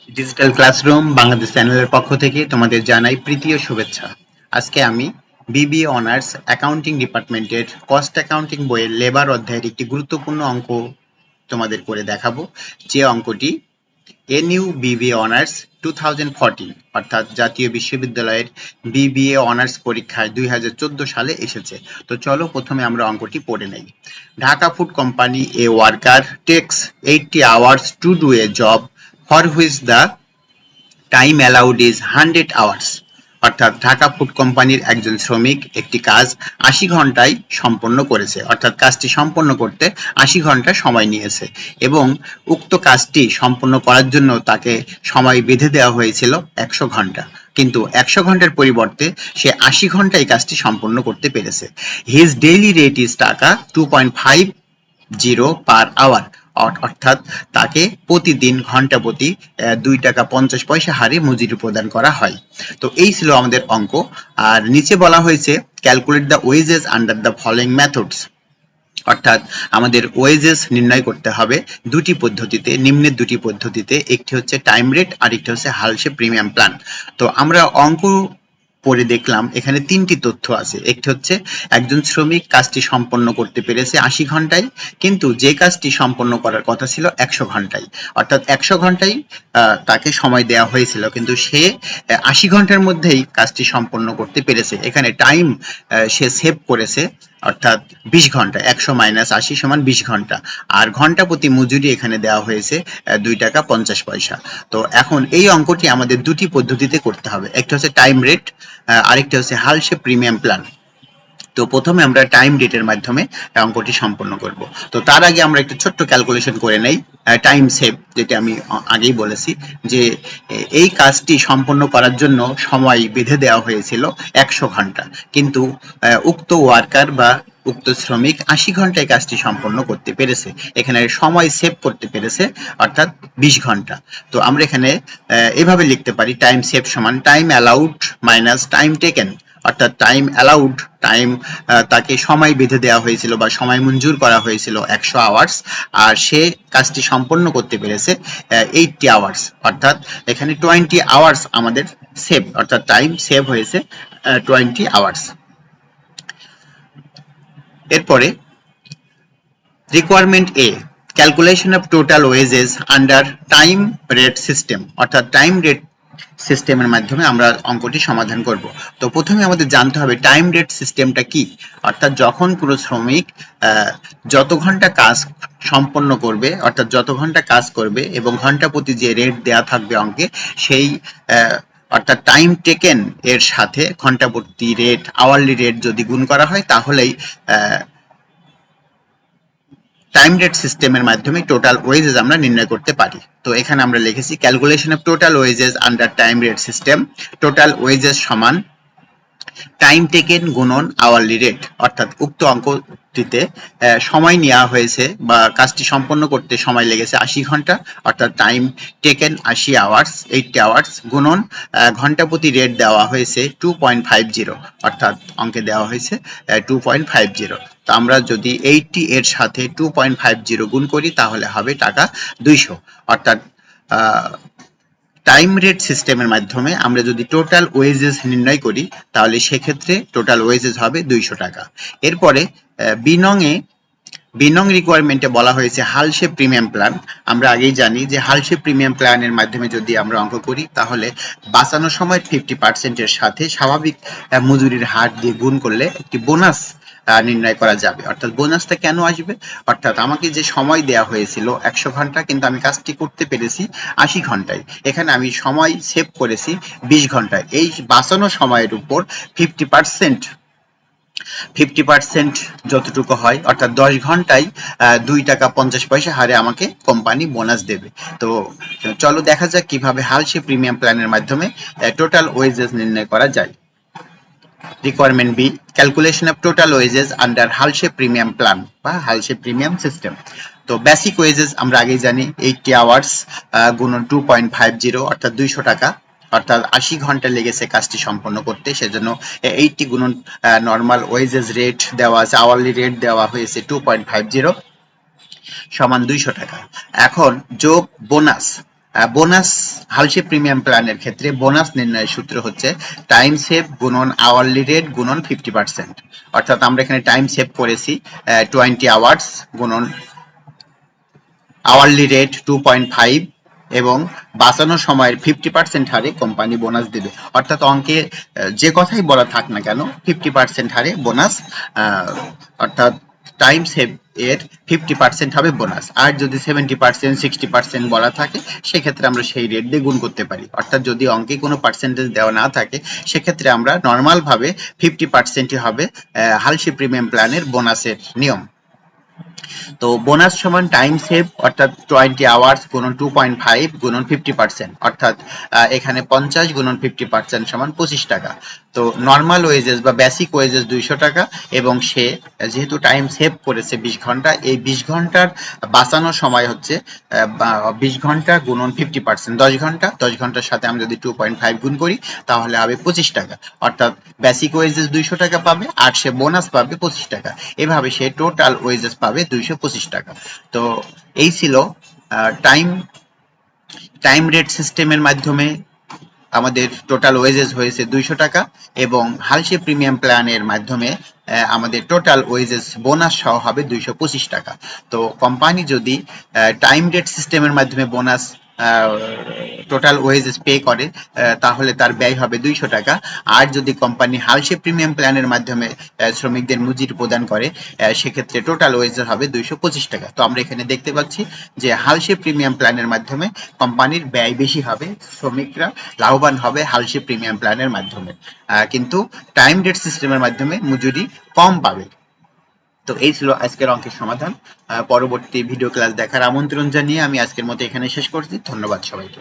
Digital classroom Bangladesh চ্যানেলের পক্ষ থেকে তোমাদের জানাই প্রীতি ও শুভেচ্ছা। আজকে আমি বিবিএ অনার্স অ্যাকাউন্টিং ডিপার্টমেন্টের কস্ট অ্যাকাউন্টিং বইয়ের লেবার অধ্যায়ের একটি গুরুত্বপূর্ণ অঙ্ক তোমাদের করে দেখাবো, যে অঙ্কটি এনইউ বিবিএ অনার্স 2014 অর্থাৎ জাতীয় বিশ্ববিদ্যালয়ের বিবিএ অনার্স পরীক্ষায় 2014 সালে এসেছে। তো চলো প্রথমে আমরা অঙ্কটি পড়ে নেই। Dhaka food company a worker takes 80 hours to do a job for which the time allowed is 100 hours। অর্থাৎ ঢাকা ফুড কোম্পানির একজন শ্রমিক একটি কাজ 80 ঘন্টায় সম্পন্ন করেছে, অর্থাৎ কাজটি সম্পন্ন করতে 80 ঘন্টা সময় নিয়েছে এবং উক্ত কাজটি সম্পন্ন করার জন্য তাকে সময় বেঁধে দেওয়া হয়েছিল 100 ঘন্টা, কিন্তু 100 ঘন্টার পরিবর্তে সে 80 ঘন্টায় কাজটি সম্পন্ন করতে পেরেছে। হিজ ডেইলি রেট ইজ টাকা 2.50 পার আওয়ার, অর্থাৎ তাকে প্রতিদিন ঘন্টা প্রতি 2 টাকা 50 পয়সা হারে মজুরি প্রদান করা হয়। তো এই ছিল আমাদের অঙ্ক। আর নিচে বলা হয়েছে calculate the wages under the following methods, অর্থাৎ আমাদের ওয়েজেস নির্ণয় করতে হবে দুটি পদ্ধতিতে, নিম্নের দুটি পদ্ধতিতে। একটি হচ্ছে টাইম রেট আর একটি হচ্ছে হালসে প্রিমিয়াম প্ল্যান। তো আমরা অঙ্ক পরে দেখলাম এখানে তিনটি তথ্য আছে। একটি হচ্ছে একজন শ্রমিক কাজটি সম্পন্ন করতে পেরেছে 80 ঘন্টায়, কিন্তু যে কাজটি সম্পন্ন করার কথা ছিল 100 ঘন্টায়, অর্থাৎ 100 ঘন্টায় তাকে সময় দেওয়া হয়েছিল, কিন্তু সে 80 ঘন্টার মধ্যেই কাজটি সম্পন্ন করতে পেরেছে। এখানে টাইম সে সেভ করেছে, অর্থাৎ 20 ঘন্টা, 100 - 80 = 20 ঘন্টা। আর ঘন্টা প্রতি মজুরি এখানে দেওয়া হয়েছে 2 টাকা 50 পয়সা। তো এখন এই অঙ্কটি আমাদের দুটি পদ্ধতিতে করতে হবে, একটা হচ্ছে টাইম রেট, আরেকটা হচ্ছে হালসে প্রিমিয়াম প্ল্যান। তো প্রথমে আমরা টাইম রেটের মাধ্যমে অঙ্কটি সম্পন্ন করব। তো তার আগে আমরা একটু ছোট্ট ক্যালকুলেশন করে নেই। টাইম সেভ, যেটা আমি আগেই বলেছি যে এই কাজটি সম্পন্ন করার জন্য সময় বেঁধে দেওয়া হয়েছিল 100 ঘন্টা, কিন্তু উক্ত ওয়ার্কার বা উক্ত শ্রমিক 80 ঘন্টায় কাজটি সম্পন্ন করতে পেরেছে। এখানে সময় সেভ করতে পেরেছে, অর্থাৎ 20 ঘন্টা। তো আমরা এখানে এভাবে লিখতে পারি টাইম সেভ সমান time allowed minus time taken, অর্থাৎ টাইম অ্যালাউড, টাইম তাকে সময় বেঁধে দেওয়া হয়েছিল বা সময় মঞ্জুর করা হয়েছিল 100 আওয়ার্স, আর সে কাজটি সম্পন্ন করতে পেরেছে 80 আওয়ার্স, অর্থাৎ এখানে 20 আওয়ার্স আমাদের সেভ, অর্থাৎ টাইম সেভ হয়েছে 20 আওয়ার্স। এরপরে requirement A, calculation of total wages under time rate system, অর্থাৎ টাইম রেট সিস্টেমের মাধ্যমে আমরা অঙ্কটি সমাধান করব। তো প্রথমে আমাদের জানতে হবে টাইম রেট সিস্টেমটা কি, অর্থাৎ যখন কোনো শ্রমিক যত ঘন্টা কাজ সম্পন্ন করবে, অর্থাৎ যত ঘন্টা কাজ করবে এবং ঘন্টা প্রতি যে রেট দেওয়া থাকবে অঙ্কে, সেই অর্থাৎ টাইম টেকেন এর সাথে ঘন্টা প্রতি রেট, আওয়ারলি রেট যদি গুণ করা হয়, তাহলেই টাইম রেট সিস্টেমের মাধ্যমে টোটাল ওয়েজেস আমরা নির্ণয় করতে পারি। তো এখানে আমরা লিখেছি calculation of total wages under time rate system, total wages সমান টাইম টেকেন গুণন আওয়ারলি রেট, অর্থাৎ উক্ত অঙ্কটিতে সময় নেওয়া হয়েছে বা কাজটি সম্পন্ন করতে সময় লেগেছে 80 ঘন্টা, অর্থাৎ টাইম টেকেন 80 আওয়ার্স, 80 আওয়ার্স গুণন ঘন্টা প্রতি রেট দেওয়া হয়েছে 2.50, অর্থাৎ অঙ্কে দেওয়া হয়েছে 2.50। তো আমরা যদি 80 এর সাথে 2.50 গুণ করি তাহলে হবে টাকা 200, অর্থাৎ টাইম রেট সিস্টেমের মাধ্যমে আমরা যদি টোটাল ওয়েজেস নির্ণয় করি তাহলে সেক্ষেত্রে টোটাল ওয়েজেস হবে 200 টাকা। এরপরে বিনং রিকোয়ারমেন্টে বলা হয়েছে হালসে প্রিমিয়াম প্ল্যান। আমরা আগেই জানি যে হালসে প্রিমিয়াম প্ল্যানের মাধ্যমে যদি আমরা অঙ্ক করি তাহলে বাঁচানো সময় 50% এর সাথে স্বাভাবিক মজুরির হার দিয়ে গুণ করলে একটি বোনাস নির্ণয় করা যাবে। অর্থাৎ বোনাসটা কেন আসবে, অর্থাৎ আমাকে যে সময় দেওয়া হয়েছিল 100 ঘন্টা, কিন্তু আমি কাজটি করতে পেরেছি 80 ঘন্টায়, এখানে আমি সময় সেভ করেছি 20 ঘন্টায়। এই বাঁচানো সময়ের উপর 50% যতটুকু হয়, অর্থাৎ 10 ঘন্টায় 2 টাকা 50 পয়সা হারে আমাকে কোম্পানি বোনাস দেবে। তো চলো দেখা যাক কিভাবে হালসে প্রিমিয়াম প্ল্যানের মাধ্যমে টোটাল ওয়েজেস নির্ণয় করা যায়। Requirement B, calculation of total wages under Halsey premium plan বা হালসে প্রিমিয়াম সিস্টেম। তো বেসিক ওয়েজেস আমরা আগেই জানি 80 আওয়ার্স গুণন 2.50, অর্থাৎ 200 টাকা, অর্থাৎ 80 ঘন্টা লেগেছে কাজটি সম্পন্ন করতে, সেজন্য 80 গুণন নর্মাল ওয়েজেস রেট দেওয়া আছে, আওয়ারলি রেট দেওয়া হয়েছে 2.50 সমান 200 টাকা। এখন যোগ বোনাস, বোনাস হালসে প্রিমিয়াম প্ল্যানের ক্ষেত্রে বোনাস নির্ণয়ের সূত্র হচ্ছে টাইম সেভ গুণন আওয়ারলি রেট গুণন 50%। অর্থাৎ আমরা এখানে টাইম সেভ করেছি 20 আওয়ার্স গুণন আওয়ারলি রেট 2.5 এবং বাঁচানো সময়ের 50% হারে কোম্পানি বোনাস দেবে। অর্থাৎ অঙ্কে যে কথাই বলা থাক না কেন 50% হারে বোনাস, অর্থাৎ টাইম সেভ এর 50% হবে বোনাস। আর যদি 70% 60% বলা থাকে সেক্ষেত্রে আমরা সেই রেট দিয়ে গুণ করতে পারি। অর্থাৎ যদি অঙ্কে কোনো পার্সেন্টেজ দেওয়া না থাকে সেক্ষেত্রে আমরা নর্মাল ভাবে 50%ই হবে হালসি প্রিমিয়াম প্ল্যানের বোনাসের নিয়ম। তো বোনাস সমান টাইম সেভ অর্থাৎ 20 আওয়ার্স গুণন 2.5 গুণন 50%, অর্থাৎ এখানে 50 গুণন 50% সমান 25 টাকা। তো নর্মাল ওয়েজেস বা বেসিক ওয়েজেস 200 টাকা এবং সে যেহেতু টাইম সেভ করেছে 20 ঘন্টা, এই 20 ঘন্টার বাঁচানো সময় হচ্ছে 20 ঘন্টা গুণন 50%, 10 ঘন্টা, 10 ঘন্টার সাথে আমরা যদি 2.5 গুণ করি তাহলে হবে 25 টাকা। অর্থাৎ বেসিক ওয়েজেস 200 টাকা পাবে আর সে বোনাস পাবে 25 টাকা। এভাবে সে টোটাল ওয়েজেস পাবে 225 টাকা। তো এই ছিল টাইম টাইম রেট সিস্টেমের মাধ্যমে আমাদের টোটাল ওয়েজেস হয়েছে 200 টাকা এবং হালসে প্রিমিয়াম প্ল্যানের মাধ্যমে আমাদের টোটাল ওয়েজেস বোনাস সহ হবে 225 টাকা। তো কোম্পানি যদি টাইম রেট সিস্টেমের মাধ্যমে বোনাস টোটাল ওয়েজেস পে করে তাহলে তার ব্যয় হবে 200 টাকা। আর যদি কোম্পানি হালসে প্রিমিয়াম প্ল্যানের মাধ্যমে শ্রমিকদের মজুরি প্রদান করে সেক্ষেত্রে টোটাল ওয়েজেস হবে 225 টাকা। তো আমরা এখানে দেখতে পাচ্ছি যে হালসে প্রিমিয়াম প্ল্যানের মাধ্যমে কোম্পানির ব্যয় বেশি হবে, শ্রমিকরা লাভবান হবে হালসে প্রিমিয়াম প্ল্যানের মাধ্যমে, কিন্তু টাইম রেট সিস্টেমের মাধ্যমে মজুরি কম পাবে। তো এই ছিল আজকের অঙ্কের সমাধান। পরবর্তী ভিডিও ক্লাস দেখার আমন্ত্রণ জানিয়ে আমি আজকের মতো এখানে শেষ করছি। ধন্যবাদ সবাইকে।